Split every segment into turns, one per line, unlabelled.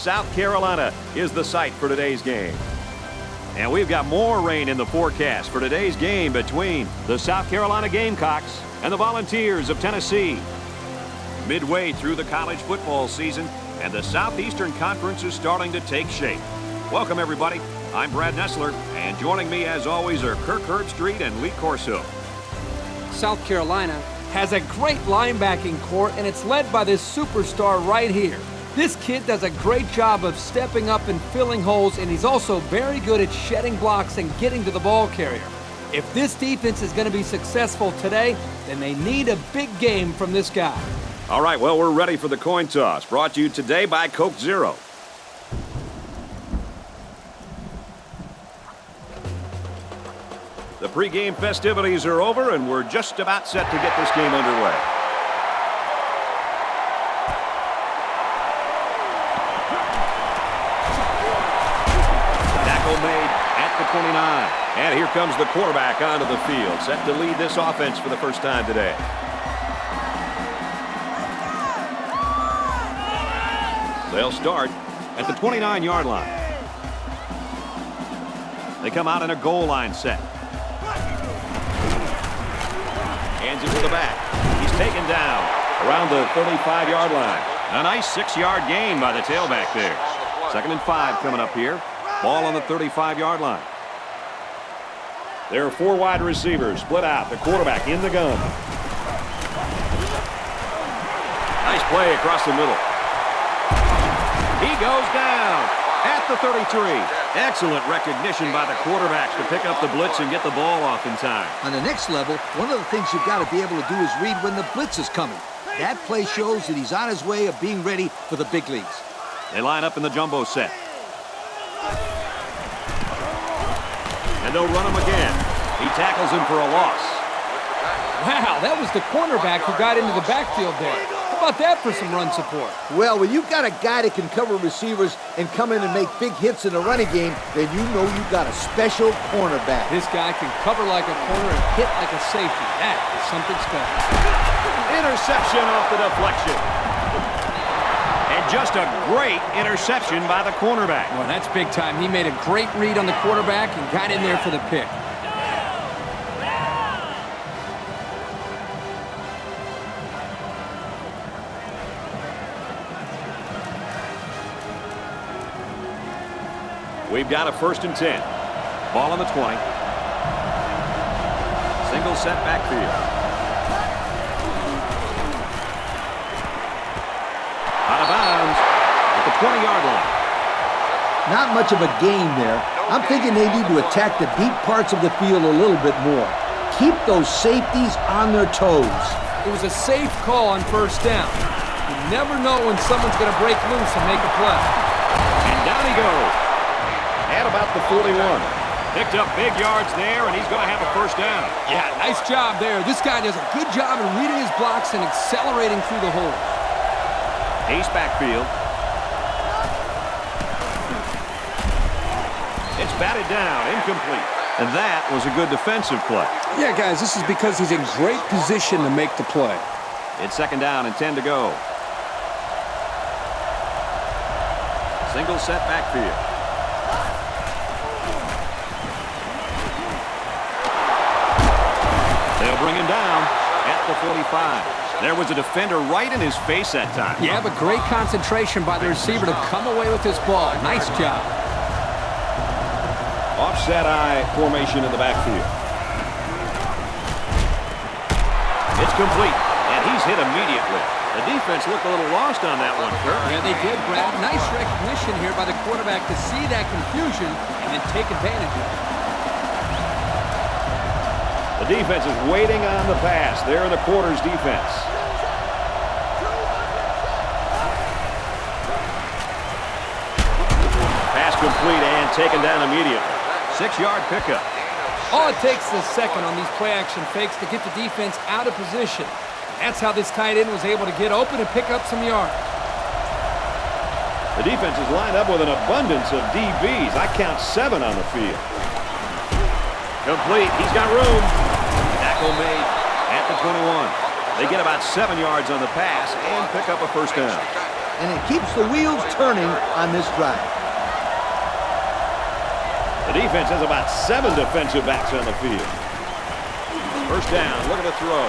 South Carolina is the site for today's game. And we've got more rain in the forecast for today's game between the South Carolina Gamecocks and the Volunteers of Tennessee. Midway through the college football season, and the Southeastern Conference is starting to take shape. Welcome, everybody. I'm Brad Nessler, and joining me, as always, are Kirk Herbstreit and Lee Corso.
South Carolina has a great linebacking core, and it's led by this superstar right here. This kid does a great job of stepping up and filling holes, and he's also very good at shedding blocks and getting to the ball carrier. If this defense is going to be successful today, then they need a big game from this guy.
All right, well, we're ready for the coin toss, brought to you today by Coke Zero. The pregame festivities are over, and we're just about set to get this game underway. Made at the 29. And here comes the quarterback onto the field, set to lead this offense for the first time today. They'll start at the 29-yard line. They come out in a goal line set. Hands it to the back. He's taken down around the 35-yard line. A nice 6-yard gain by the tailback there. 2nd and 5 coming up here. Ball on the 35-yard line. There are 4 wide receivers split out. The quarterback in the gun. Nice play across the middle. He goes down at the 33. Excellent recognition by the quarterbacks to pick up the blitz and get the ball off in time.
On the next level, one of the things you've got to be able to do is read when the blitz is coming. That play shows that he's on his way of being ready for the big leagues.
They line up in the jumbo set. And they'll run him again. He tackles him for a loss.
Wow, that was the cornerback who got into the backfield there. How about that for some run support?
Well, when you've got a guy that can cover receivers and come in and make big hits in the running game, then you know you've got a special cornerback.
This guy can cover like a corner and hit like a safety. That is something special.
Interception off the deflection. And just a great interception by the cornerback.
Well, that's big time. He made a great read on the quarterback and got in there for the pick.
We've got a 1st and 10. Ball on the 20. Single set backfield. Out of bounds at the 20-yard line.
Not much of a gain there. I'm thinking they need to attack the deep parts of the field a little bit more. Keep those safeties on their toes.
It was a safe call on 1st down. You never know when someone's going to break loose and make a play.
And down he goes. At about the 41. Picked up big yards there, and he's going to have a 1st down.
Yeah, nice job there. This guy does a good job in reading his blocks and accelerating through the hole.
Ace backfield. It's batted down, incomplete. And that was a good defensive play.
Yeah, guys, this is because he's in great position to make the play.
It's 2nd down and 10 to go. Single set backfield. They'll bring him down at the 45. There was a defender right in his face that time.
Yeah, but great concentration by the receiver to come away with this ball. Nice job.
Offset eye formation in the backfield. It's complete, and he's hit immediately. The defense looked a little lost on that one, Kirk.
Yeah, they did, Brad. Nice recognition here by the quarterback to see that confusion and then take advantage of it.
The defense is waiting on the pass. They're in the quarters defense. Pass complete and taken down immediately. 6-yard pickup.
All it takes is a second on these play-action fakes to get the defense out of position. That's how this tight end was able to get open and pick up some yards.
The defense is lined up with an abundance of DBs. I count 7 on the field. Complete. He's got room. Tackle made at the 21. They get about 7 yards on the pass and pick up a 1st down.
and it keeps the wheels turning on this drive.
The defense has about 7 defensive backs on the field. First down, look at the throw.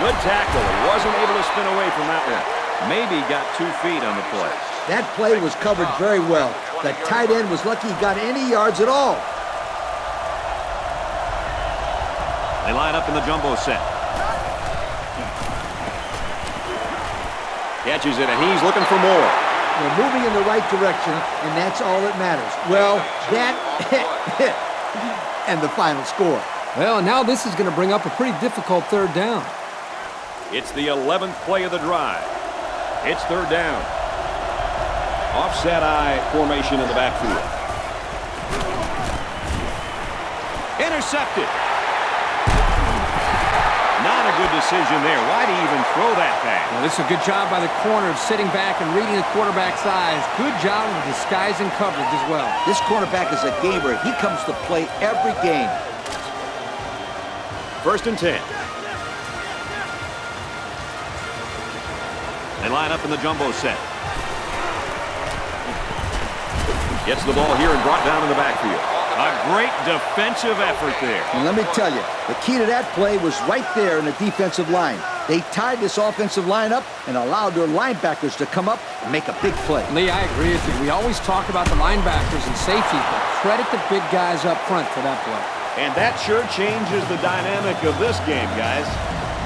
Good tackle. He wasn't able to spin away from that one. Maybe got 2 feet on the play.
That play was covered very well. The tight end was lucky he got any yards at all.
They line up in the jumbo set. Catches it, and he's looking for more.
They're moving in the right direction, and that's all that matters. Well, that and the final score.
Well, now this is going to bring up a pretty difficult third down.
It's the 11th play of the drive. It's third down. Offset eye formation in the backfield. Intercepted. Not a good decision there. Why do you even throw that pass?
Well, this is a good job by the corner of sitting back and reading the quarterback's eyes. Good job of disguising coverage as well.
This cornerback is a gamer. He comes to play every game.
First and 10. They line up in the jumbo set. Gets the ball here and brought down in the backfield. A great defensive effort there.
And let me tell you, the key to that play was right there in the defensive line. They tied this offensive line up and allowed their linebackers to come up and make a big play.
Lee, I agree with you. We always talk about the linebackers and safeties, but credit the big guys up front for that play.
And that sure changes the dynamic of this game, guys.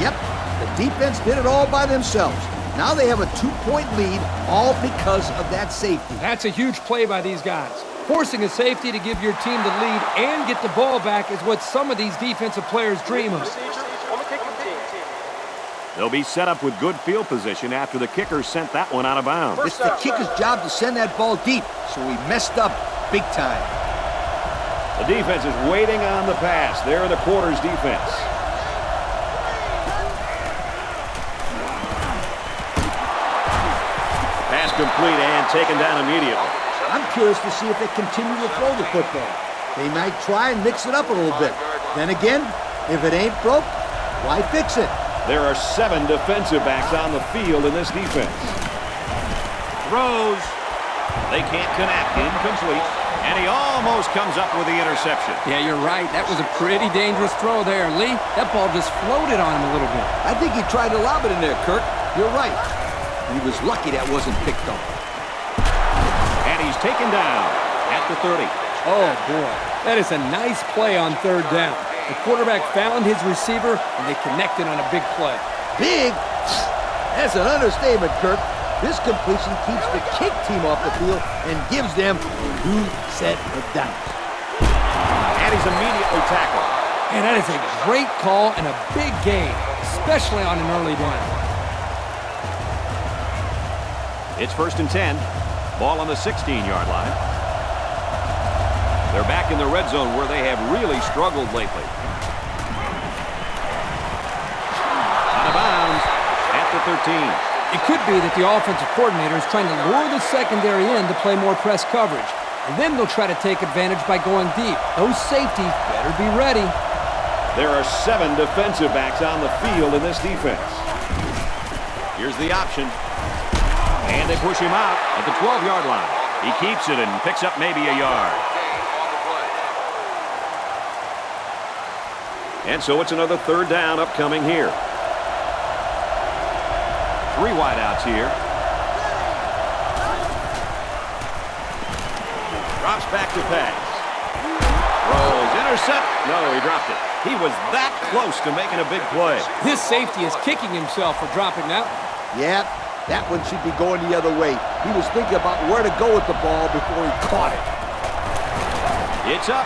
Yep, the defense did it all by themselves. Now they have a 2-point lead, all because of that safety.
That's a huge play by these guys. Forcing a safety to give your team the lead and get the ball back is what some of these defensive players dream of.
They'll be set up with good field position after the kicker sent that one out of bounds.
It's the kicker's job to send that ball deep, so he messed up big time.
The defense is waiting on the pass. They're the quarter's defense. Pass complete and taken down immediately.
I'm curious to see if they continue to throw the football. They might try and mix it up a little bit. Then again, if it ain't broke, why fix it?
There are 7 defensive backs on the field in this defense. Throws. They can't connect. Incomplete. And he almost comes up with the interception.
Yeah, you're right. That was a pretty dangerous throw there, Lee. That ball just floated on him a little bit.
I think he tried to lob it in there, Kirk. You're right. He was lucky that wasn't picked up.
And he's taken down at the 30.
Oh, boy. That is a nice play on third down. The quarterback found his receiver, and they connected on a big play.
Big? That's an understatement, Kirk. This completion keeps the kick team off the field and gives them a new set of downs.
And he's immediately tackled.
And that is a great call and a big gain, especially on an early down.
It's first and 10. Ball on the 16-yard line. They're back in the red zone where they have really struggled lately. Out of bounds at the 13.
It could be that the offensive coordinator is trying to lure the secondary in to play more press coverage. And then they'll try to take advantage by going deep. Those safeties better be ready.
There are 7 defensive backs on the field in this defense. Here's the option. And they push him out at the 12-yard line. He keeps it and picks up maybe a yard. And so it's another third down upcoming here. 3 wideouts here. Drops back to pass. Throws, intercept. No, he dropped it. He was that close to making a big play.
This safety is kicking himself for dropping that one.
Yep, that one should be going the other way. He was thinking about where to go with the ball before he caught it.
It's up,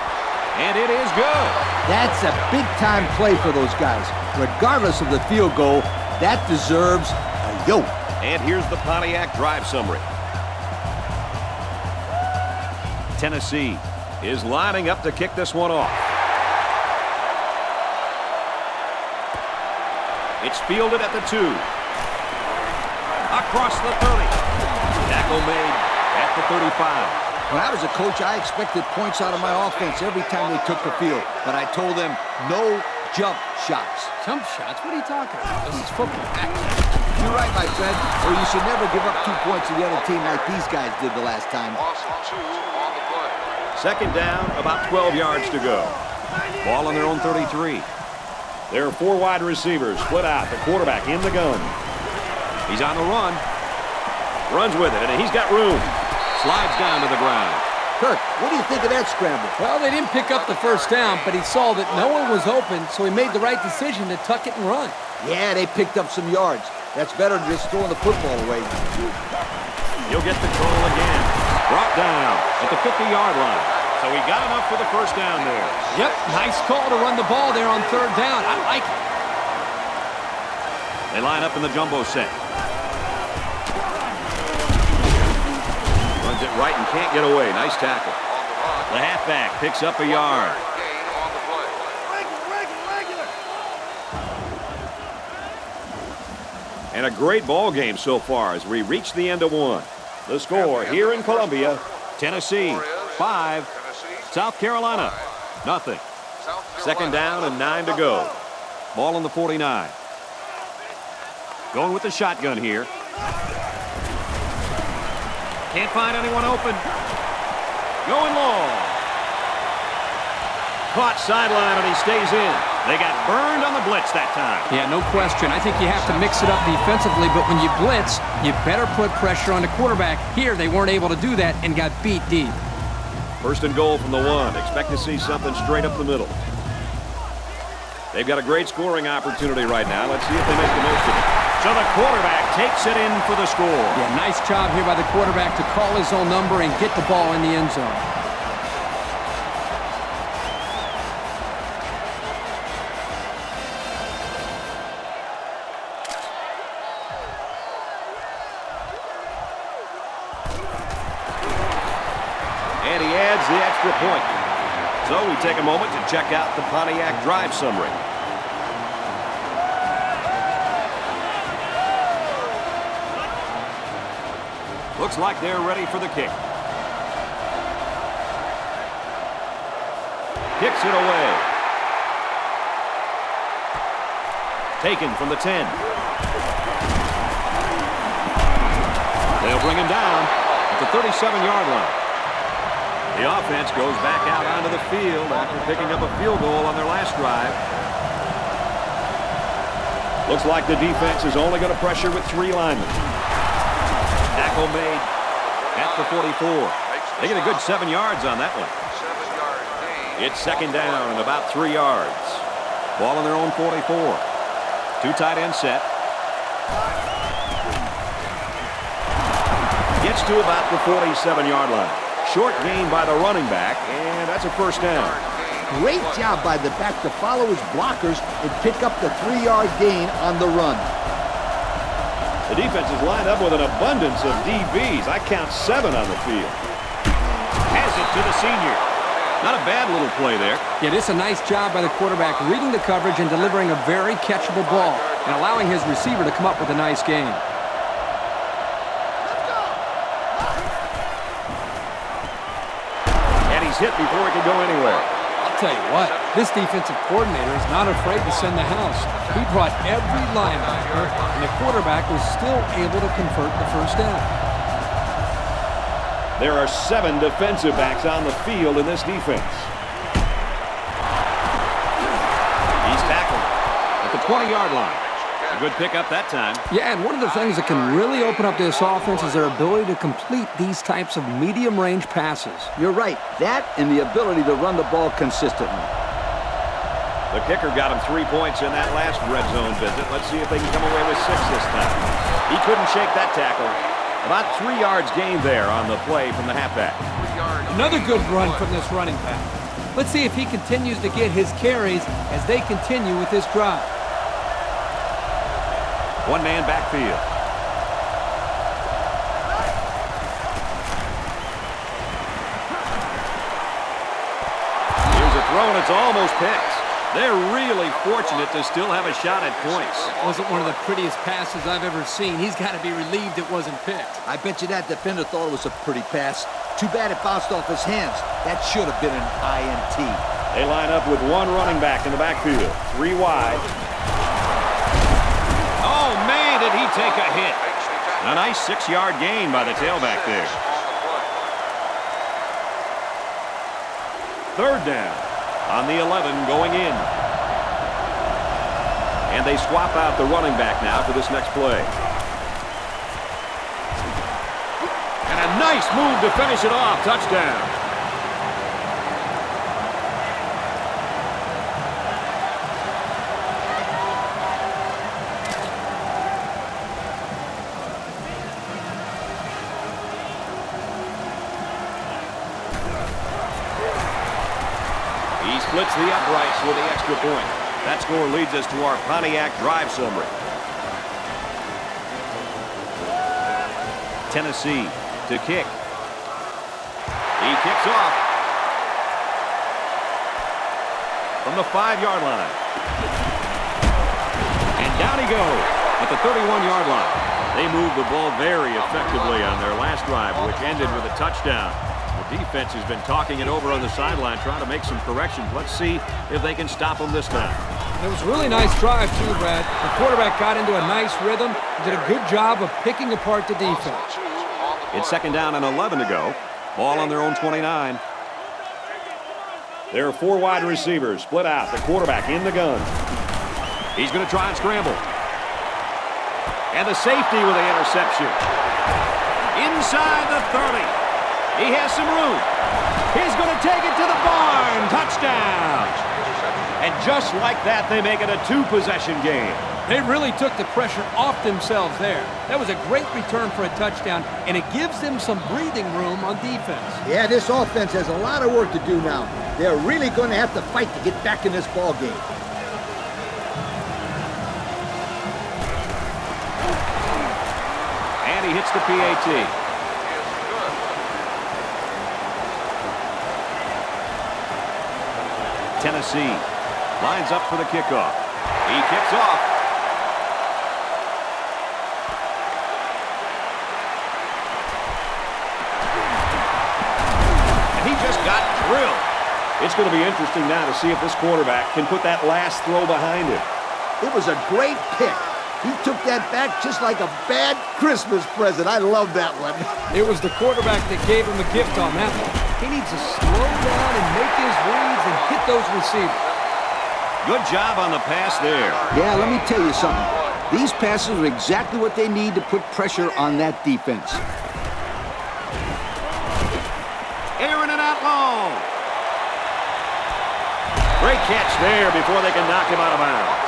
and it is good.
That's a big-time play for those guys. Regardless of the field goal, that deserves a yoke.
And here's the Pontiac drive summary. Tennessee is lining up to kick this one off. It's fielded at the 2. Across the 30. Tackle made at the 35.
When I was a coach, I expected points out of my offense every time they took the field. But I told them, no jump shots.
Jump shots? What are you talking about? This is football.
you're right, my friend. Or you should never give up 2 points to the other team like these guys did the last time.
Second down, about 12 yards to go. Ball on their own 33. There are 4 wide receivers split out. The quarterback in the gun. He's on the run. Runs with it, and he's got room. Slides down to the ground.
Kirk, what do you think of that scramble?
Well, they didn't pick up the first down, but he saw that no one was open, so he made the right decision to tuck it and run.
Yeah, they picked up some yards. That's better than just throwing the football away.
He'll get the call again. Brought down at the 50-yard line. So he got enough for the first down there.
Yep, nice call to run the ball there on third down. I like it.
They line up in the jumbo set. Runs it right and can't get away. Nice tackle. The halfback picks up a yard. And a great ball game so far as we reach the end of one. The score here in Columbia, Tennessee 5, South Carolina nothing. Second down and 9 to go. Ball on the 49. Going with the shotgun here. Can't find anyone open. Going long. Caught sideline and he stays in. They got burned on the blitz that time.
Yeah, no question. I think you have to mix it up defensively, but when you blitz, you better put pressure on the quarterback. Here, they weren't able to do that and got beat deep.
First and goal from the 1. Expect to see something straight up the middle. They've got a great scoring opportunity right now. Let's see if they make the most of it. So the quarterback takes it in for the score.
Yeah, nice job here by the quarterback to call his own number and get the ball in the end zone.
And he adds the extra point. So we take a moment to check out the Pontiac drive summary. Looks like they're ready for the kick. Kicks it away. Taken from the 10. They'll bring him down at the 37-yard line. The offense goes back out onto the field after picking up a field goal on their last drive. Looks like the defense is only going to pressure with 3 linemen. Tackle made at the 44. They get a good 7 yards on that one. It's second down and about 3 yards. Ball on their own 44. 2 tight end set. Gets to about the 47-yard line. Short gain by the running back, and that's a first down.
Great job by the back to follow his blockers and pick up the 3-yard gain on the run.
The defense is lined up with an abundance of DBs. I count 7 on the field. Has it to the senior. Not a bad little play there.
Yeah, this is a nice job by the quarterback reading the coverage and delivering a very catchable ball and allowing his receiver to come up with a nice gain.
Hit before he can go anywhere.
I'll tell you what, this defensive coordinator is not afraid to send the house. He brought every linebacker, and the quarterback was still able to convert the first down.
There are 7 defensive backs on the field in this defense. He's tackled at the 20-yard line. A good pickup that time.
Yeah, and one of the things that can really open up this offense is their ability to complete these types of medium-range passes.
You're right. That and the ability to run the ball consistently.
The kicker got him 3 points in that last red zone visit. Let's see if they can come away with 6 this time. He couldn't shake that tackle. About 3 yards gained there on the play from the halfback.
Another good run from this running back. Let's see if he continues to get his carries as they continue with this drive.
One-man backfield. Here's a throw, and it's almost picked. They're really fortunate to still have a shot at points.
Wasn't one of the prettiest passes I've ever seen. He's got to be relieved it wasn't picked.
I bet you that defender thought it was a pretty pass. Too bad it bounced off his hands. That should have been an INT.
They line up with 1 running back in the backfield. 3 wide. Oh, man, did he he take a hit? A nice 6-yard gain by the tailback there. Third down on the 11 going in. And they swap out the running back now for this next play. And a nice move to finish it off. Touchdown. He splits the uprights with the extra point. That score leads us to our Pontiac drive summary. Tennessee to kick. He kicks off from the 5-yard line. And down he goes at the 31-yard line. They moved the ball very effectively on their last drive, which ended with a touchdown. The defense has been talking it over on the sideline, trying to make some corrections. Let's see if they can stop them this time.
It was a really nice drive, too, Brad. The quarterback got into a nice rhythm and did a good job of picking apart the defense.
It's second down and 11 to go. Ball on their own 29. There are 4 wide receivers split out. The quarterback in the gun. He's going to try and scramble. And the safety with the interception. Inside the 30. He has some room. He's going to take it to the barn. Touchdown. And just like that, they make it a 2-possession game.
They really took the pressure off themselves there. That was a great return for a touchdown, and it gives them some breathing room on defense.
Yeah, this offense has a lot of work to do now. They're really going to have to fight to get back in this ball game.
And he hits the PAT. Tennessee lines up for the kickoff. He kicks off. And he just got drilled. It's going to be interesting now to see if this quarterback can put that last throw behind him.
It was a great pick. He took that back just like a bad Christmas present. I love that one.
It was the quarterback that gave him a gift on that one. He needs to slow down and make his reads and hit those receivers.
Good job on the pass there.
Yeah, let me tell you something. These passes are exactly what they need to put pressure on that defense.
Airing it out long. Great catch there before they can knock him out of bounds.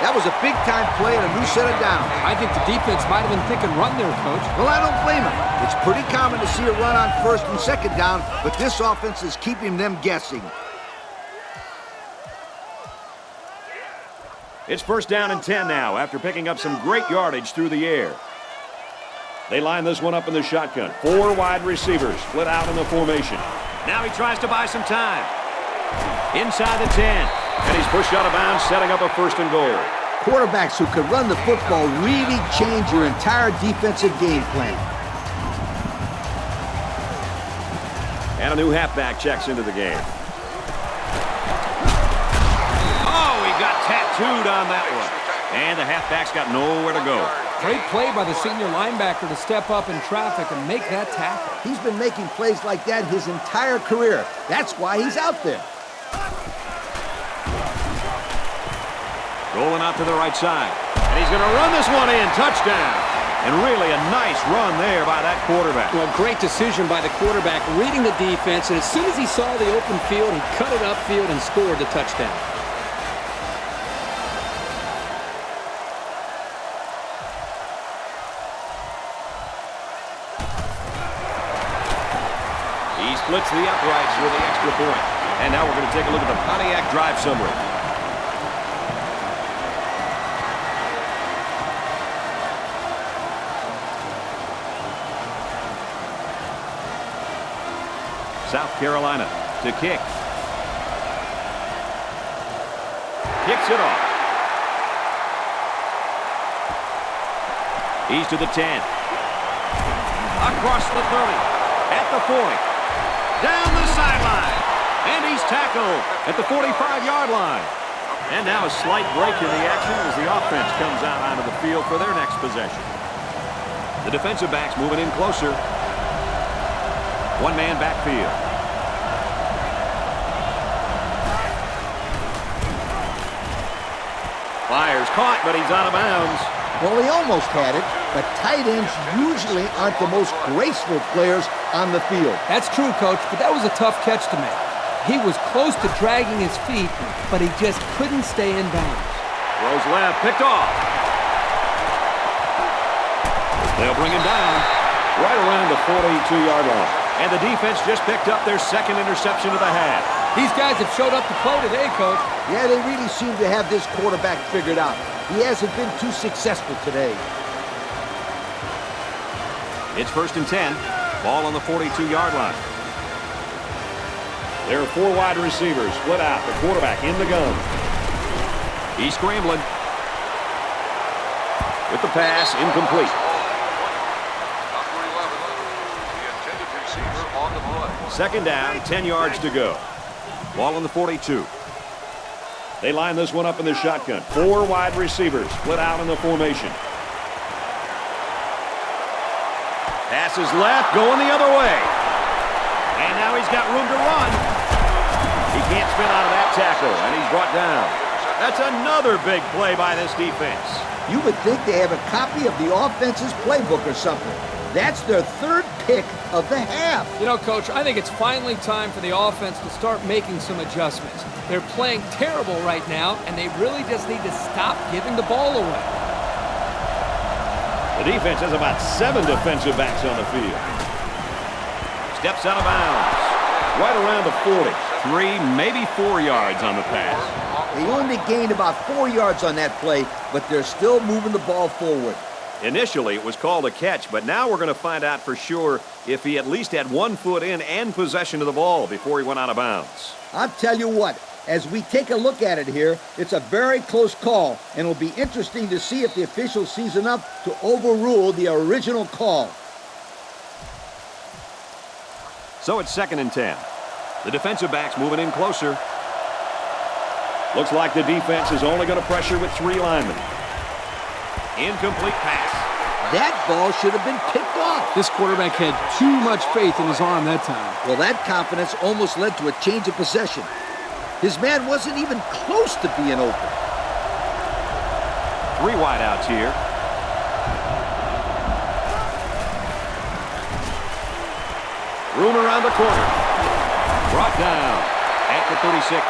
That was a big-time play and a new set of downs.
I think the defense might have been thinking run there, Coach.
Well, I don't blame him. It's pretty common to see a run on first and second down, but this offense is keeping them guessing.
It's first down and 10 now after picking up some great yardage through the air. They line this one up in the shotgun. 4 wide receivers split out in the formation. Now he tries to buy some time. Inside the 10. And he's pushed out of bounds, setting up a first and goal.
Quarterbacks who can run the football really change your entire defensive game plan.
And a new halfback checks into the game. Oh, he got tattooed on that one. And the halfback's got nowhere to go.
Great play by the senior linebacker to step up in traffic and make that tackle.
He's been making plays like that his entire career. That's why he's out there.
Rolling out to the right side. And he's going to run this one in. Touchdown. And really a nice run there by that quarterback.
Well, great decision by the quarterback, reading the defense, and as soon as he saw the open field, he cut it upfield and scored the touchdown.
He splits the uprights with the extra point. And now we're going to take a look at the Pontiac drive summary. South Carolina to kick. Kicks it off. He's to the 10. Across the 30. At the 40. Down the sideline. And he's tackled at the 45-yard line. And now a slight break in the action as the offense comes out onto the field for their next possession. The defensive backs moving in closer. One-man backfield. Fires, caught, but he's out of bounds.
Well, he almost had it, but tight ends usually aren't the most graceful players on the field.
That's true, Coach, but that was a tough catch to make. He was close to dragging his feet, but he just couldn't stay in bounds.
Throws left, picked off. They'll bring him down right around the 42-yard line. And the defense just picked up their second interception of the half.
These guys have showed up to play today, Coach.
Yeah, they really seem to have this quarterback figured out. He hasn't been too successful today.
It's 1st and 10. Ball on the 42-yard line. There are 4 wide receivers split out. The quarterback in the gun. He's scrambling. With the pass, incomplete. Second down, 10 yards to go. Ball on the 42. They line this one up in the shotgun. 4 wide receivers split out in the formation. Pass is left, going the other way. And now he's got room to run. He can't spin out of that tackle, and he's brought down. That's another big play by this defense.
You would think they have a copy of the offense's playbook or something. That's their 3rd pick of the half.
You know, Coach, I think it's finally time for the offense to start making some adjustments. They're playing terrible right now, and they really just need to stop giving the ball away.
The defense has about 7 defensive backs on the field. Steps out of bounds. Right around the 40. 3, maybe 4 yards on the pass.
They only gained about 4 yards on that play, but they're still moving the ball forward.
Initially, it was called a catch, but now we're going to find out for sure if he at least had 1 foot in and possession of the ball before he went out of bounds.
I'll tell you what, as we take a look at it here, it's a very close call, and it'll be interesting to see if the official sees enough to overrule the original call.
So it's 2nd and 10. The defensive backs moving in closer. Looks like the defense is only going to pressure with 3 linemen. Incomplete pass.
That ball should have been picked off.
This quarterback had too much faith in his arm that time.
Well, that confidence almost led to a change of possession. His man wasn't even close to being open.
3 wideouts here. Room around the corner. Brought down at the 36.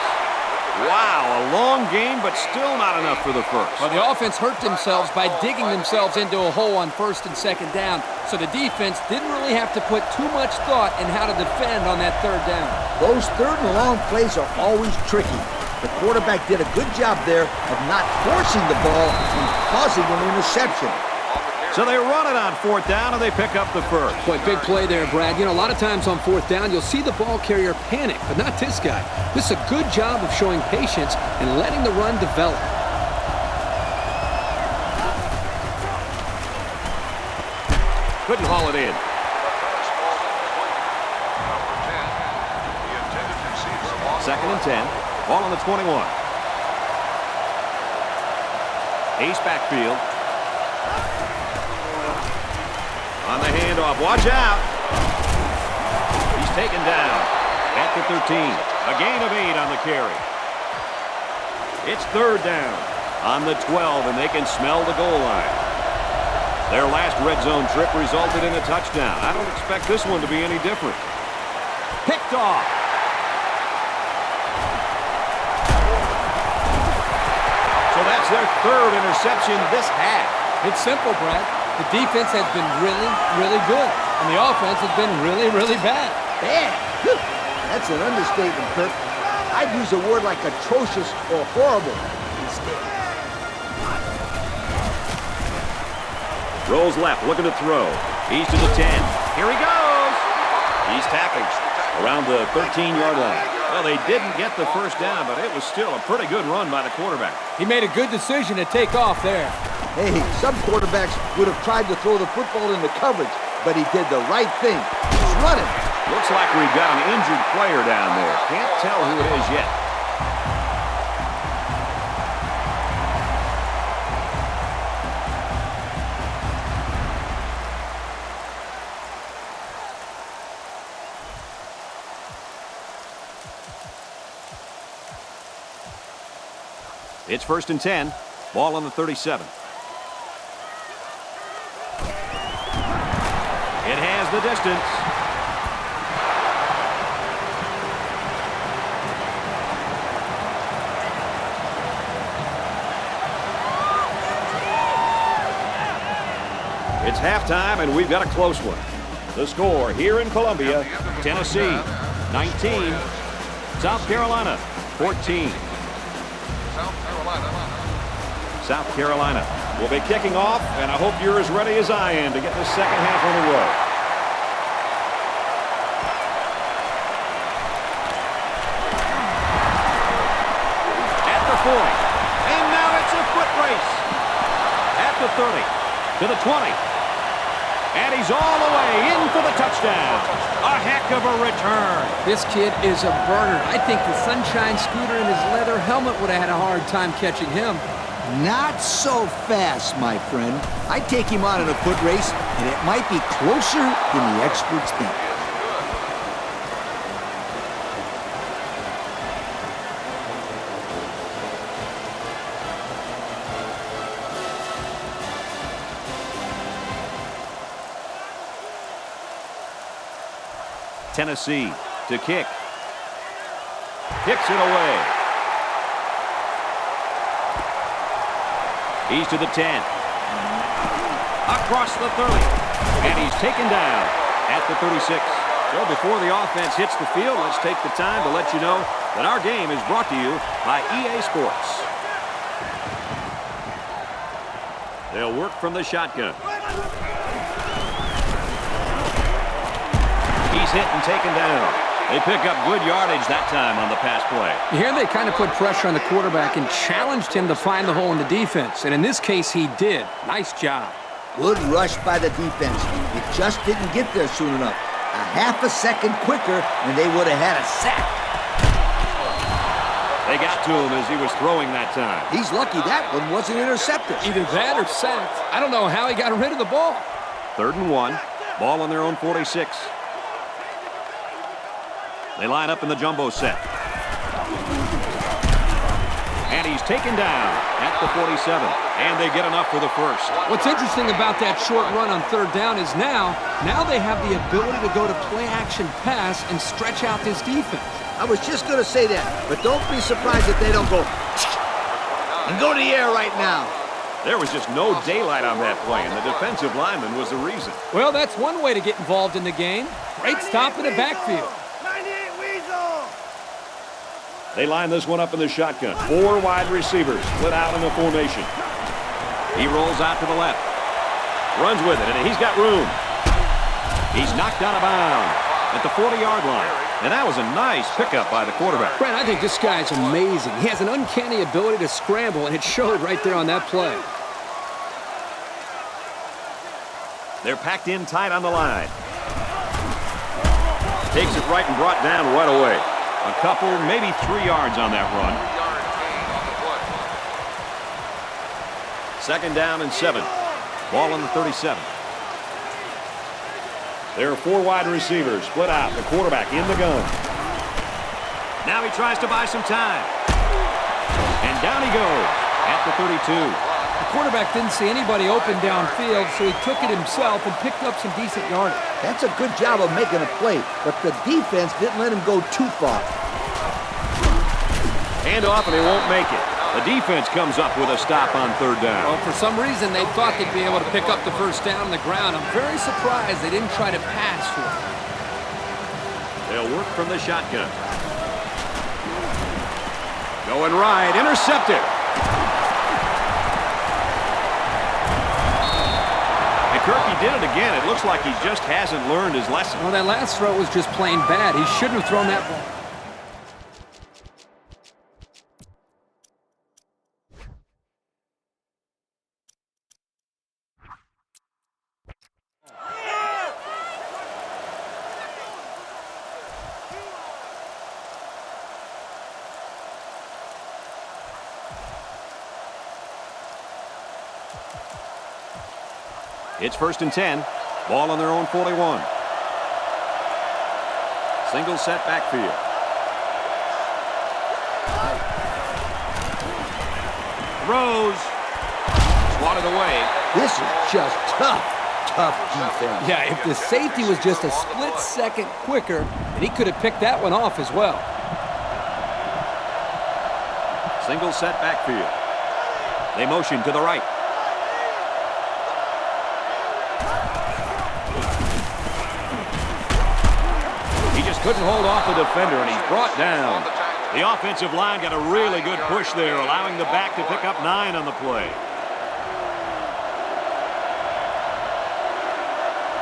Wow, a long game, but still not enough for the first.
Well, the offense hurt themselves by digging themselves into a hole on 1st and 2nd down, so the defense didn't really have to put too much thought in how to defend on that 3rd down.
Those 3rd and long plays are always tricky. The quarterback did a good job there of not forcing the ball and causing an interception.
So they run it on 4th down, and they pick up the first.
Boy, big play there, Brad. You know, a lot of times on 4th down, you'll see the ball carrier panic, but not this guy. This is a good job of showing patience and letting the run develop.
Couldn't haul it in. Second and 10. Ball on the 21. Ace backfield. On the handoff. Watch out. He's taken down at the 13. A gain of 8 on the carry. It's 3rd down on the 12, and they can smell the goal line. Their last red zone trip resulted in a touchdown. I don't expect this one to be any different. Picked off. So that's their 3rd interception this half.
It's simple, Brad. The defense has been really, really good, and the offense has been really, really bad.
Bad? That's an understatement, Kirk. I'd use a word like atrocious or horrible instead.
Rolls left, looking to throw. He's to the 10. Here he goes. He's tackled around the 13-yard line. Well, they didn't get the first down, but it was still a pretty good run by the quarterback.
He made a good decision to take off there.
Hey, some quarterbacks would have tried to throw the football into coverage, but he did the right thing. He's running.
Looks like we've got an injured player down there. Can't tell who it is yet. It's 1st and 10. Ball on the 37. It has the distance. It's halftime, and we've got a close one. The score here in Columbia, Tennessee 19, South Carolina 14. South Carolina will be kicking off, and I hope you're as ready as I am to get the second half on the road. At the 40, and now it's a foot race. At the 30, to the 20, and he's all the way in for the touchdown. A heck of a return.
This kid is a burner. I think the Sunshine Scooter and his leather helmet would have had a hard time catching him.
Not so fast, my friend. I'd take him on in a foot race, and it might be closer than the experts think.
Tennessee to kick. Kicks it away. He's to the 10. Across the 30. And he's taken down at the 36. So before the offense hits the field, let's take the time to let you know that our game is brought to you by EA Sports. They'll work from the shotgun. He's hit and taken down. They pick up good yardage that time on the pass play.
Here they kind of put pressure on the quarterback and challenged him to find the hole in the defense. And in this case, he did. Nice job.
Good rush by the defense. It just didn't get there soon enough. A half a second quicker, and they would have had a sack.
They got to him as he was throwing that time.
He's lucky that one wasn't intercepted.
Either that or sacked. I don't know how he got rid of the ball.
3rd and 1. Ball on their own 46. They line up in the jumbo set. And he's taken down at the 47. And they get enough for the first.
What's interesting about that short run on 3rd down is now they have the ability to go to play-action pass and stretch out this defense.
I was just going to say that, but don't be surprised if they don't go and go to the air right now.
There was just no daylight on that play, and the defensive lineman was the reason.
Well, that's one way to get involved in the game. Great stop in the backfield.
They line this one up in the shotgun. 4 wide receivers split out in the formation. He rolls out to the left. Runs with it, and he's got room. He's knocked out of bounds at the 40-yard line. And that was a nice pickup by the quarterback.
Brent, I think this guy is amazing. He has an uncanny ability to scramble, and it showed right there on that play.
They're packed in tight on the line. Takes it right and brought down right away. A couple, maybe 3 yards on that run. 2nd down and 7. Ball on the 37. There are 4 wide receivers split out. The quarterback in the gun. Now he tries to buy some time. And down he goes at the 32.
The quarterback didn't see anybody open downfield, so he took it himself and picked up some decent yardage.
That's a good job of making a play, but the defense didn't let him go too far.
Hand off, and he won't make it. The defense comes up with a stop on 3rd down.
Well, for some reason, they thought they'd be able to pick up the first down on the ground. I'm very surprised they didn't try to pass for it.
They'll work from the shotgun. Going right, intercepted. And Kirky did it again. It looks like he just hasn't learned his lesson.
Well, that last throw was just plain bad. He shouldn't have thrown that ball.
It's 1st and 10. Ball on their own 41. Single set backfield. throws. Swatted away.
This is just tough defense.
Yeah, if the safety was just a split second quicker, then he could have picked that one off as well.
Single set backfield. They motion to the right. He just couldn't hold off the defender, and he's brought down. The offensive line got a really good push there, allowing the back to pick up 9 on the play.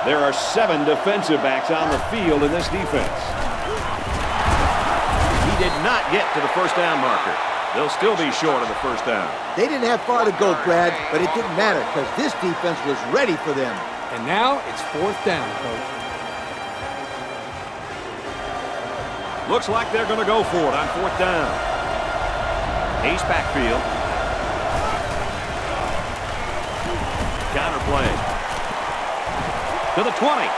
There are 7 defensive backs on the field in this defense. He did not get to the first down marker. They'll still be short of the first down.
They didn't have far to go, Brad, but it didn't matter because this defense was ready for them.
And now it's 4th down, Coach.
Looks like they're going to go for it on 4th down. Ace backfield. Counter play. To the 20.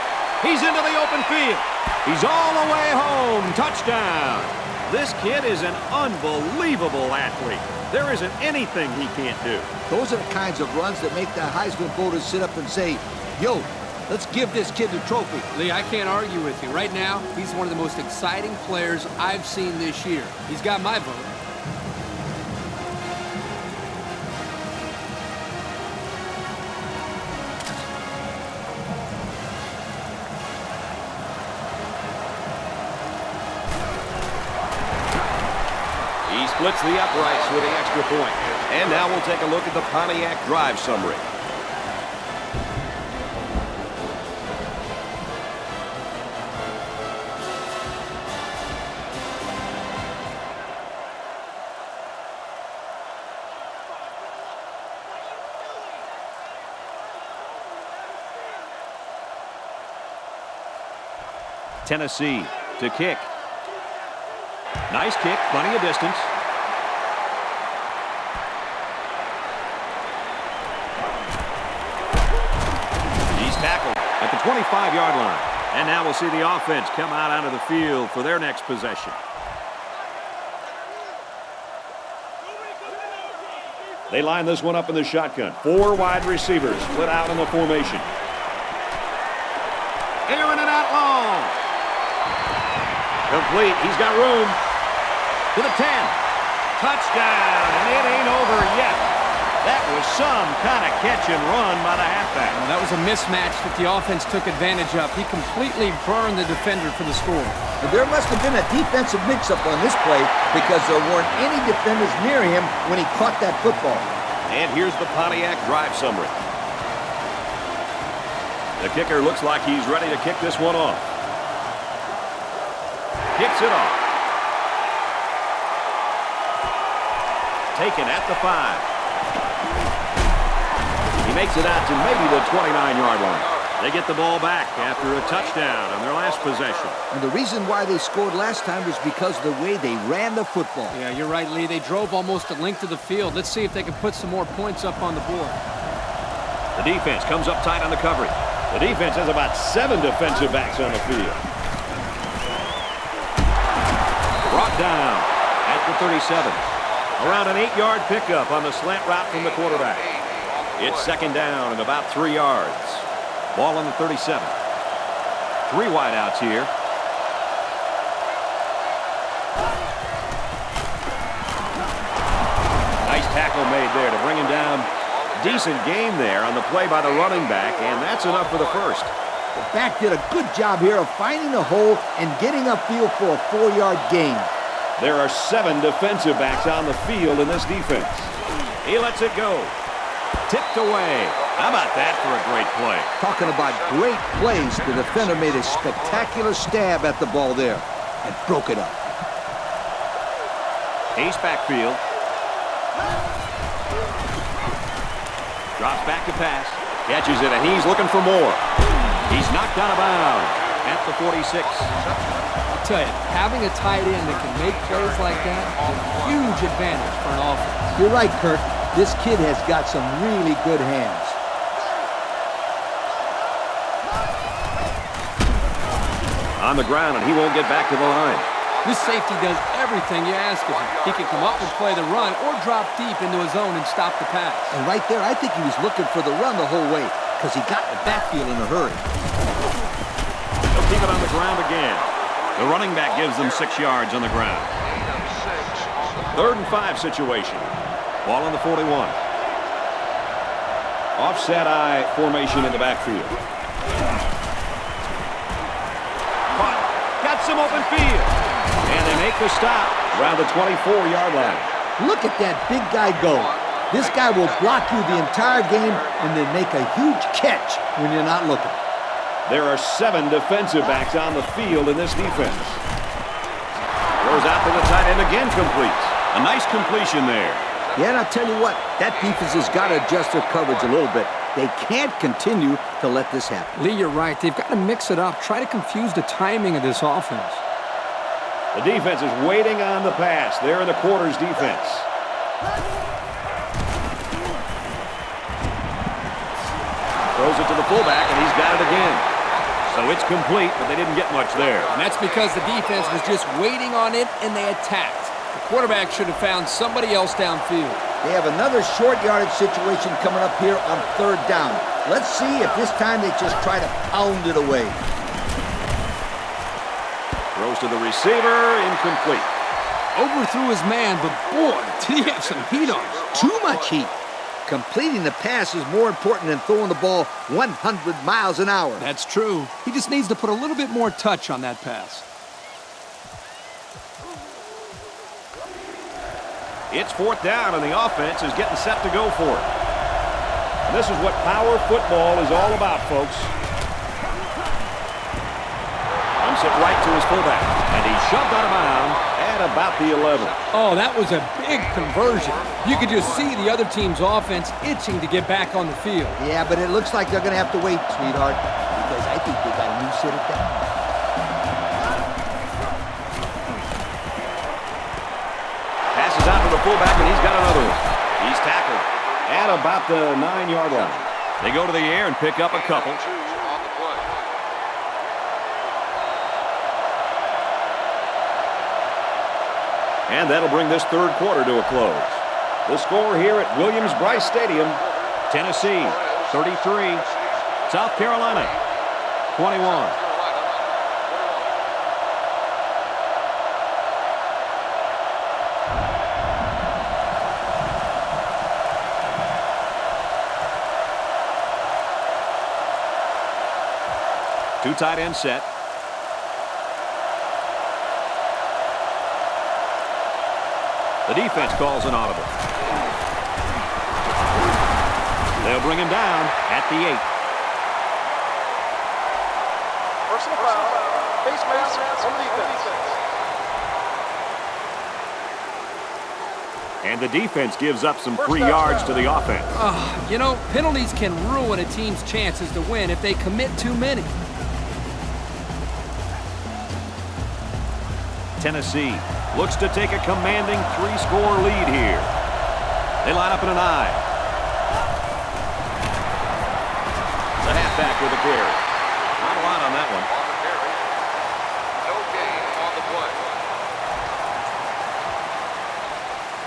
He's into the open field. He's all the way home. Touchdown. This kid is an unbelievable athlete. There isn't anything he can't do.
Those are the kinds of runs that make the Heisman voters sit up and say, yo, let's give this kid the trophy.
Lee, I can't argue with you. Right now, he's one of the most exciting players I've seen this year. He's got my vote.
He splits the uprights with the extra point. And now we'll take a look at the Pontiac drive summary. Tennessee to kick. Nice kick, plenty of distance. He's tackled at the 25-yard line. And now we'll see the offense come out onto the field for their next possession. They line this one up in the shotgun. 4 wide receivers split out in the formation. Airing it out long. Complete. He's got room. To the 10. Touchdown. And it ain't over yet. That was some kind of catch and run by the halfback.
Well, that was a mismatch that the offense took advantage of. He completely burned the defender for the score.
But there must have been a defensive mix-up on this play because there weren't any defenders near him when he caught that football.
And here's the Pontiac drive summary. The kicker looks like he's ready to kick this one off. Kicks it off. Taken at the 5. He makes it out to maybe the 29-yard line. They get the ball back after a touchdown on their last possession.
And the reason why they scored last time was because of the way they ran the football.
Yeah, you're right, Lee. They drove almost a length of the field. Let's see if they can put some more points up on the board.
The defense comes up tight on the coverage. The defense has about 7 defensive backs on the field. Brought down at the 37. Around an 8-yard pickup on the slant route from the quarterback. It's 2nd down and about 3 yards. Ball on the 37. 3 wideouts here. Nice tackle made there to bring him down. Decent game there on the play by the running back, and that's enough for the first.
The back did a good job here of finding the hole and getting upfield for a 4-yard gain.
There are 7 defensive backs on the field in this defense. He lets it go. Tipped away. How about that for a great play?
Talking about great plays, the defender made a spectacular stab at the ball there and broke it up.
Ace backfield. Drops back to pass. Catches it, and he's looking for more. He's knocked out of bounds at the 46.
I'll tell you, having a tight end that can make plays like that is a huge advantage for an offense.
You're right, Kirk. This kid has got some really good hands.
On the ground, and he won't get back to the line.
This safety does everything you ask of him. He can come up and play the run or drop deep into his zone and stop the pass.
And right there, I think he was looking for the run the whole way because he got in the backfield in a hurry.
They'll keep it on the ground again. The running back gives them 6 yards on the ground. 3rd and 5 situation. Ball on the 41. Offset I formation in the backfield. Got some open field. And they make the stop around the 24-yard line.
Look at that big guy go. This guy will block you the entire game and then make a huge catch when you're not looking.
There are 7 defensive backs on the field in this defense. Throws out to the tight end again, completes. A nice completion there.
Yeah, and I'll tell you what, that defense has got to adjust their coverage a little bit. They can't continue to let this happen.
Lee, you're right. They've got to mix it up. Try to confuse the timing of this offense.
The defense is waiting on the pass. They're in the quarters defense. Throws it to the fullback, and he's got it again. So it's complete, but they didn't get much there.
And that's because the defense was just waiting on it, and they attacked. The quarterback should have found somebody else downfield.
They have another short yardage situation coming up here on 3rd down. Let's see if this time they just try to pound it away.
Throws to the receiver, incomplete.
Overthrew his man, but boy, did he have some heat on him.
Too much heat. Completing the pass is more important than throwing the ball 100 miles an hour.
That's true. He just needs to put a little bit more touch on that pass.
It's 4th down, and the offense is getting set to go for it. And this is what power football is all about, folks. Runs it right to his fullback, and he's shoved out of bounds at about the 11.
Oh, that was a big conversion. You could just see the other team's offense itching to get back on the field.
Yeah, but it looks like they're going to have to wait, sweetheart, because I think they got a new set of down.
Passes out to the fullback, and he's got another one. He's tackled at about the 9-yard line. They go to the air and pick up a couple. And that'll bring this 3rd quarter to a close. The score here at Williams-Brice Stadium, Tennessee 33, South Carolina 21. Two tight end set. The defense calls an audible. They'll bring him down at the 8.
Personal foul. Face mask on defense.
And the defense gives up some free yards to the offense.
You know, penalties can ruin a team's chances to win if they commit too many.
Tennessee looks to take a commanding 3-score lead here. They line up in an I. The halfback with the carry. Not a lot on that one.
On the carry. No gain on the play.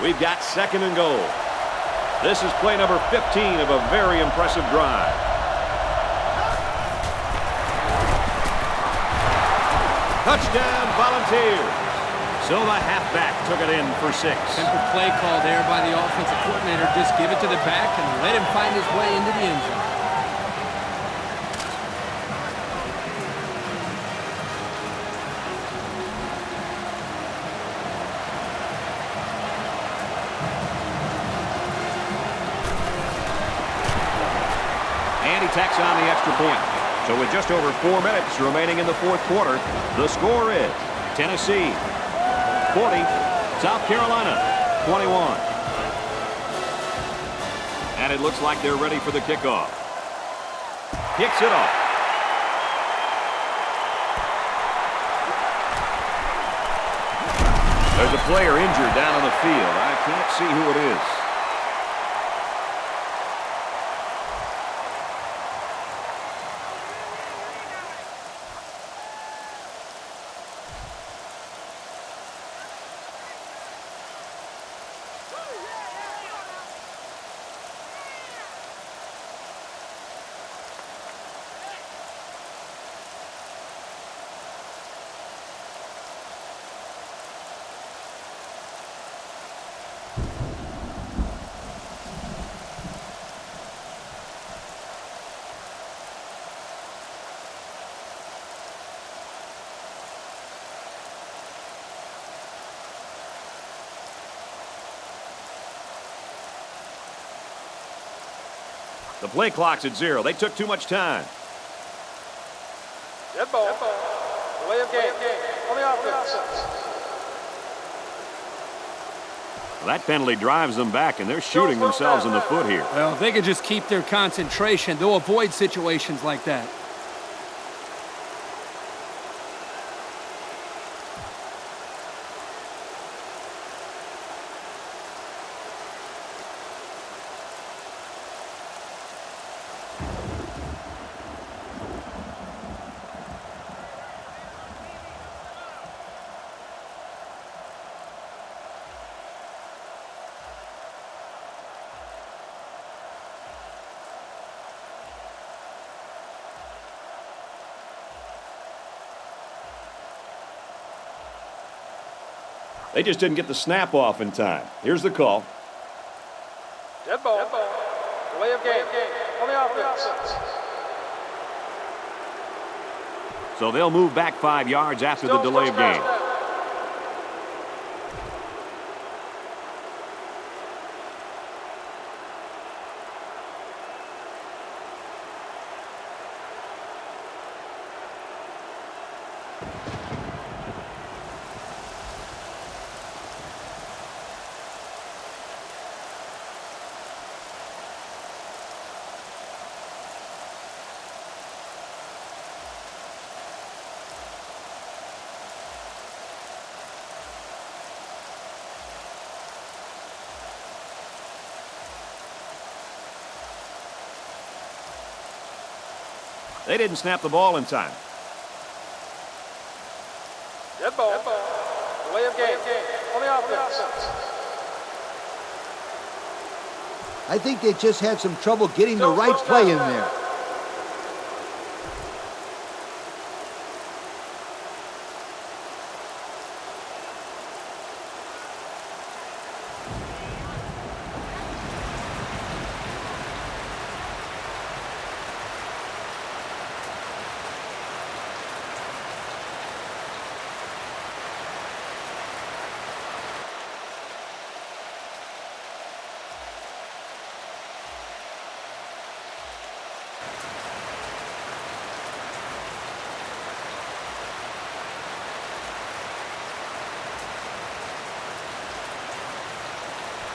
We've got 2nd and goal. This is play number 15 of a very impressive drive. Touchdown, Volunteers. So the halfback took it in for 6.
Simple play call there by the offensive coordinator. Just give it to the back and let him find his way into the end zone.
And he tacks on the extra point. So with just over 4 minutes remaining in the 4th quarter, the score is Tennessee 40, South Carolina 21. And it looks like they're ready for the kickoff. Kicks it off. There's a player injured down on the field. I can't see who it is. The play clock's at 0. They took too much time.
Dead ball. Delay of game. On the offense.
Well, that penalty drives them back, and they're shooting themselves in the foot here.
Well, if they could just keep their concentration, they'll avoid situations like that.
They just didn't get the snap off in time. Here's the call.
Dead ball. Delay of game. On the offense.
So they'll move back 5 yards after the delay of game. They didn't snap the ball in time.
Dead ball. Delay of game. On the offense.
I think they just had some trouble getting the right play in there.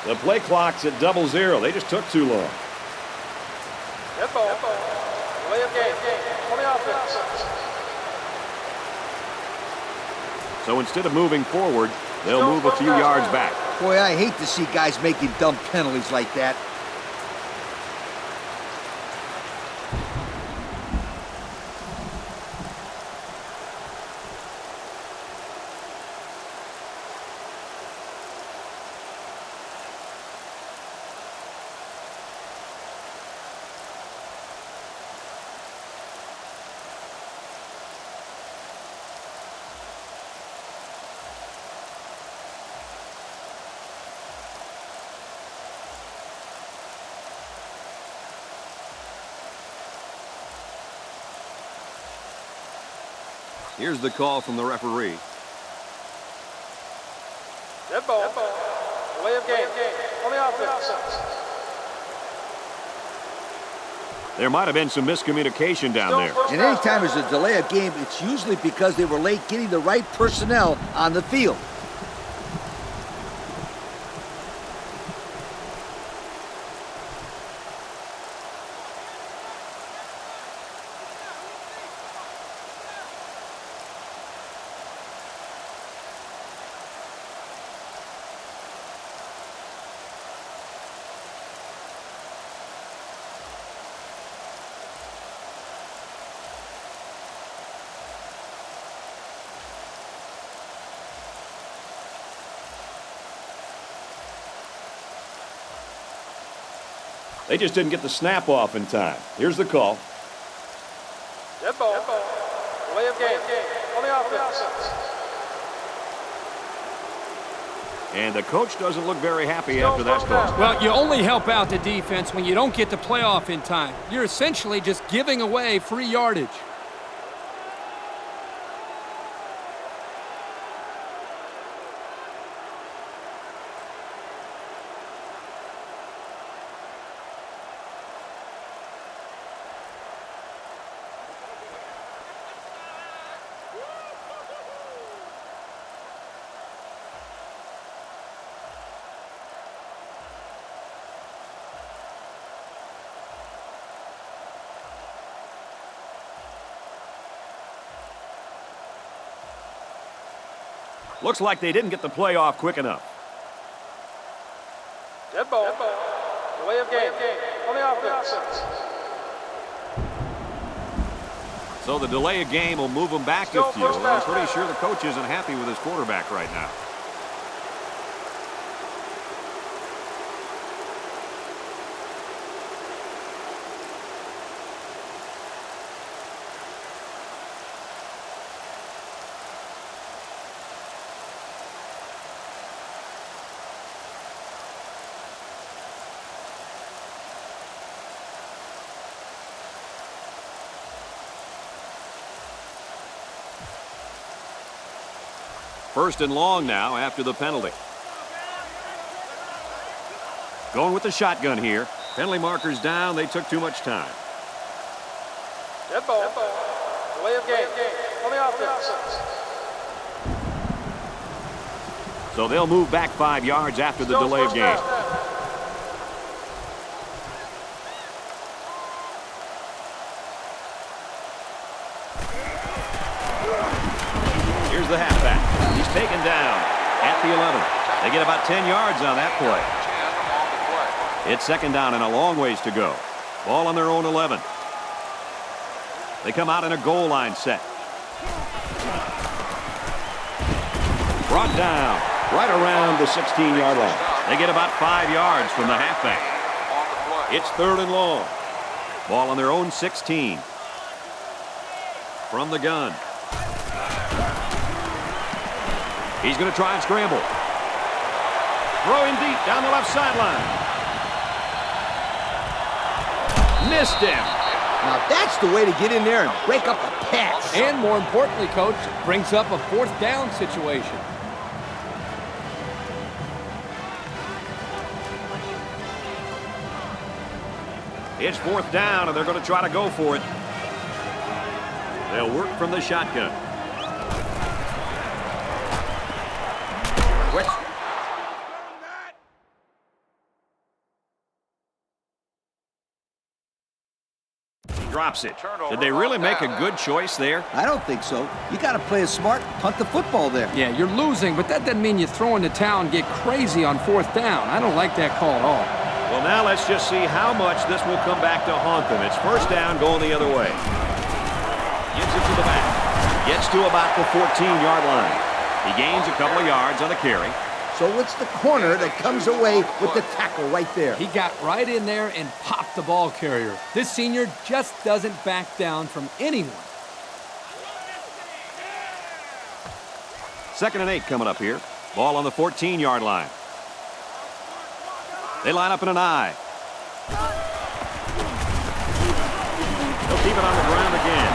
The play clock's at 0-0. They just took too long.
Dead ball. Delay of game. On the offense.
So instead of moving forward, they'll move a few yards back.
Boy, I hate to see guys making dumb penalties like that.
Here's the call from the referee.
Dead ball. Delay of game. On the offense.
There might have been some miscommunication down there.
And anytime there's a delay of game, it's usually because they were late getting the right personnel on the field.
They just didn't get the snap off in time. Here's the call.
Dead ball. Delay of game. On the offense.
And the coach doesn't look very happy after that call.
Well, you only help out the defense when you don't get the playoff in time. You're essentially just giving away free yardage.
Looks like they didn't get the play off quick enough.
Dead ball. Delay of game. On the offense.
So the delay of game will move him back a few. I'm pretty sure the coach isn't happy with his quarterback right now. First and long now after the penalty. Going with the shotgun here. Penalty markers down. They took too much time.
Dead ball. Delay of game. On the offense.
So they'll move back 5 yards after the delay of game. Here's the halfback. He's taken down at the 11. They get about 10 yards on that play. It's second down and a long ways to go. Ball on their own 11. They come out in a goal line set. Brought down right around the 16-yard line. They get about 5 yards from the halfback. It's third and long. Ball on their own 16. From the gun. He's going to try and scramble. Throwing deep down the left sideline. Missed him.
Now that's the way to get in there and break up a pass.
And more importantly, Coach, brings up a fourth down situation.
It's fourth down, and they're going to try to go for it. They'll work from the shotgun. Drops it. Did they really make a good choice there?
I don't think so. You got to play it smart, punt the football there.
Yeah, you're losing, but that doesn't mean you throw in the towel and get crazy on fourth down. I don't like that call at all.
Well, now let's just see how much this will come back to haunt them. It's first down going the other way. Gives it to the back. Gets to about the 14-yard line. He gains a couple of yards on the carry.
So it's the corner that comes away with the tackle right there.
He got right in there and popped the ball carrier. This senior just doesn't back down from anyone.
2nd and 8 coming up here. Ball on the 14-yard line. They line up in an I. They'll keep it on the ground again.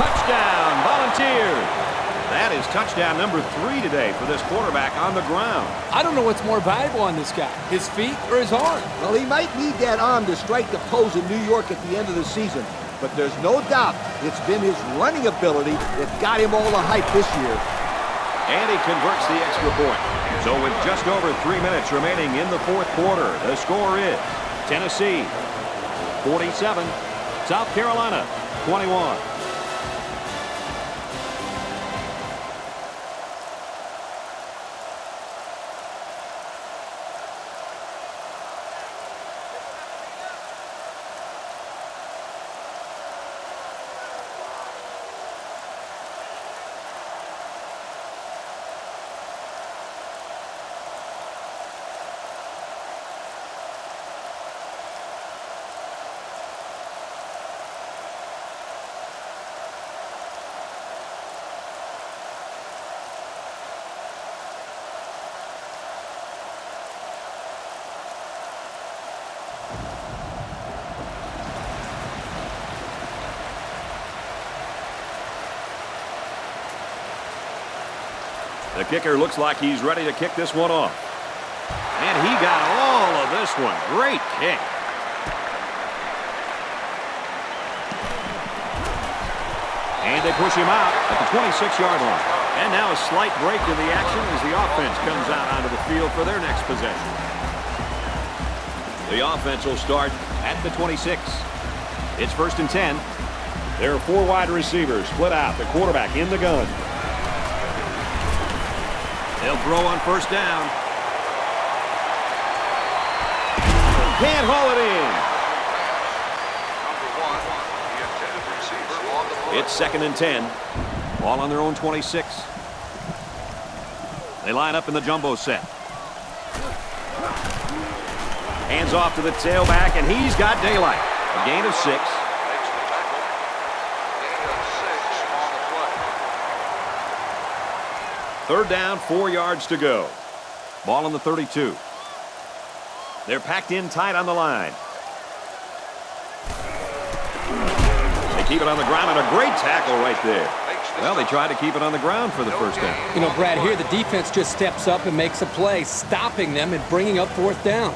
Touchdown, Volunteers. That is touchdown number 3 today for this quarterback on the ground.
I don't know what's more valuable on this guy, his feet or his arm.
Well, he might need that arm to strike the pose in New York at the end of the season. But there's no doubt it's been his running ability that got him all the hype this year.
And he converts the extra point. So with just over 3 minutes remaining in the fourth quarter, the score is Tennessee 47, South Carolina 21. The kicker looks like he's ready to kick this one off. And he got all of this one. Great kick. And they push him out at the 26-yard line. And now a slight break in the action as the offense comes out onto the field for their next possession. The offense will start at the 26. It's 1st and 10. There are 4 wide receivers split out. The quarterback in the gun. They'll throw on first down. Can't haul it in. It's 2nd and 10. Ball on their own 26. They line up in the jumbo set. Hands off to the tailback, and he's got daylight. A gain of 6. Third down, 4 yards to go. Ball on the 32. They're packed in tight on the line. They keep it on the ground, and a great tackle right there. Well, they tried to keep it on the ground for the first down.
You know, Brad, here the defense just steps up and makes a play, stopping them and bringing up 4th down.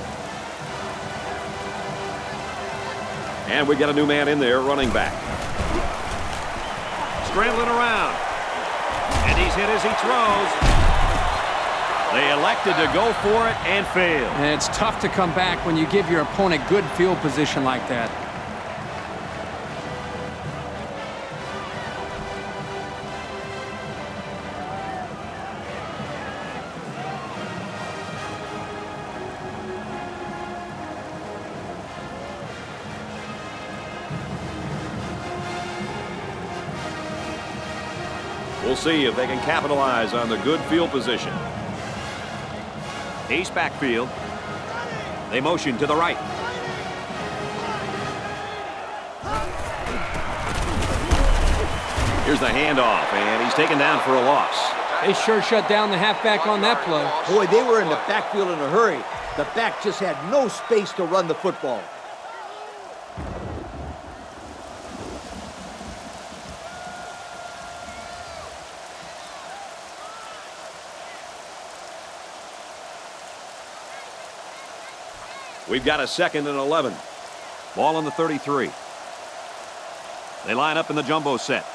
And we got a new man in there, running back. Scrambling around. And he's hit as he throws. They elected to go for it and failed.
And it's tough to come back when you give your opponent good field position like that.
We'll see if they can capitalize on the good field position. East backfield. They motion to the right. Here's the handoff, and he's taken down for a loss.
They sure shut down the halfback on that play.
Boy, they were in the backfield in a hurry. The back just had no space to run the football.
We've got a 2nd and 11. Ball on the 33. They line up in the jumbo set.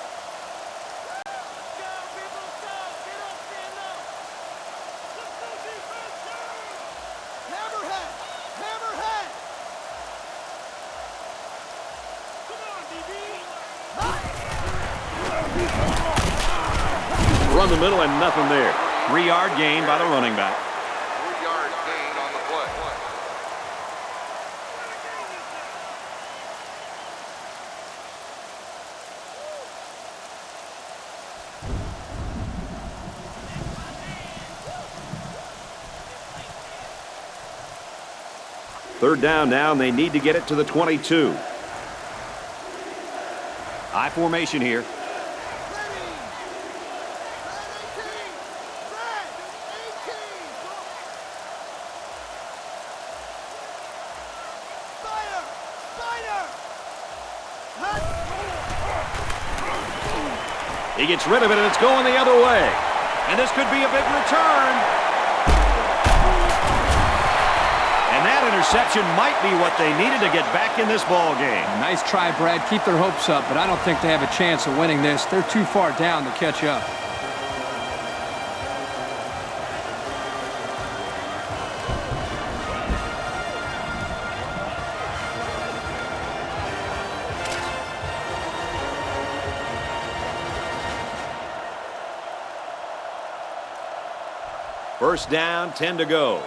Run the middle and nothing there. 3-yard gain by the running back.
3-yard gain on the play.
Third down now, and they need to get it to the 22. I formation here. He gets rid of it, and it's going the other way. And this could be a big return. And that interception might be what they needed to get back in this ball game.
Nice try, Brad. Keep their hopes up, but I don't think they have a chance of winning this. They're too far down to catch up.
First down, 10 to go.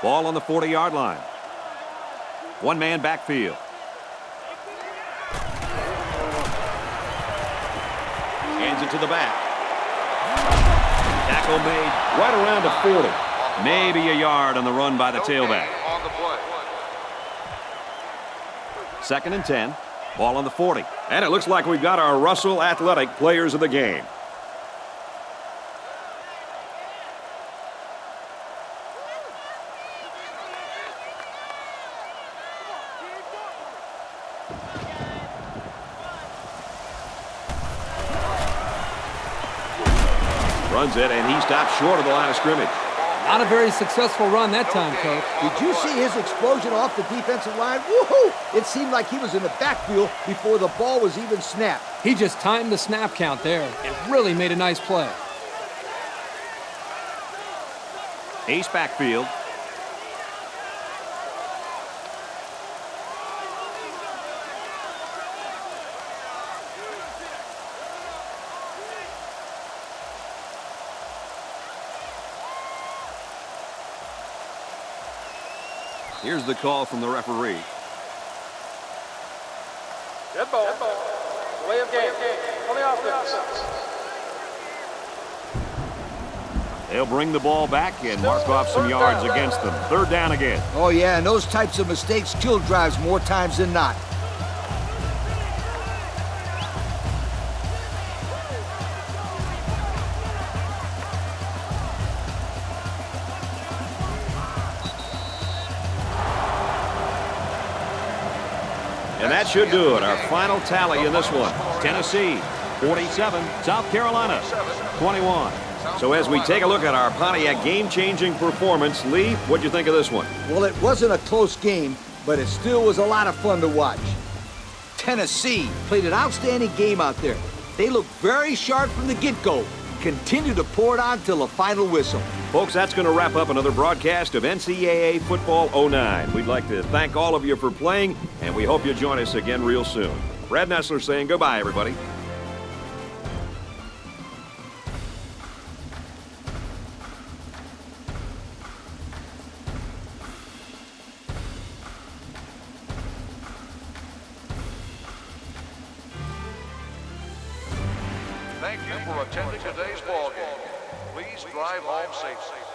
Ball on the 40-yard line. One man backfield. Hands it to the back. Tackle made right around the 40. Maybe a yard on the run by the tailback. 2nd and 10. Ball on the 40. And it looks like we've got our Russell Athletic players of the game. Runs it, and he stops short of the line of scrimmage.
Not a very successful run that time, Coach.
Did you see his explosion off the defensive line? Woohoo! It seemed like he was in the backfield before the ball was even snapped.
He just timed the snap count there. It really made a nice play.
Ace backfield. Here's the call from the referee.
Dead ball. Delay of game. On the offense.
They'll bring the ball back and mark off some yards against them. Third down again.
Oh, yeah, and those types of mistakes kill drives more times than not.
And that should do it. Our final tally in this one. Tennessee, 47. South Carolina, 21. So as we take a look at our Pontiac game-changing performance, Lee, what'd you think of this one?
Well, it wasn't a close game, but it still was a lot of fun to watch. Tennessee played an outstanding game out there. They looked very sharp from the get-go. Continue to pour it on till the final whistle.
Folks, that's going to wrap up another broadcast of NCAA Football 09. We'd like to thank all of you for playing, and we hope you join us again real soon. Brad Nessler saying goodbye, everybody.
Thank you for attending today's ball game. Please drive home safely.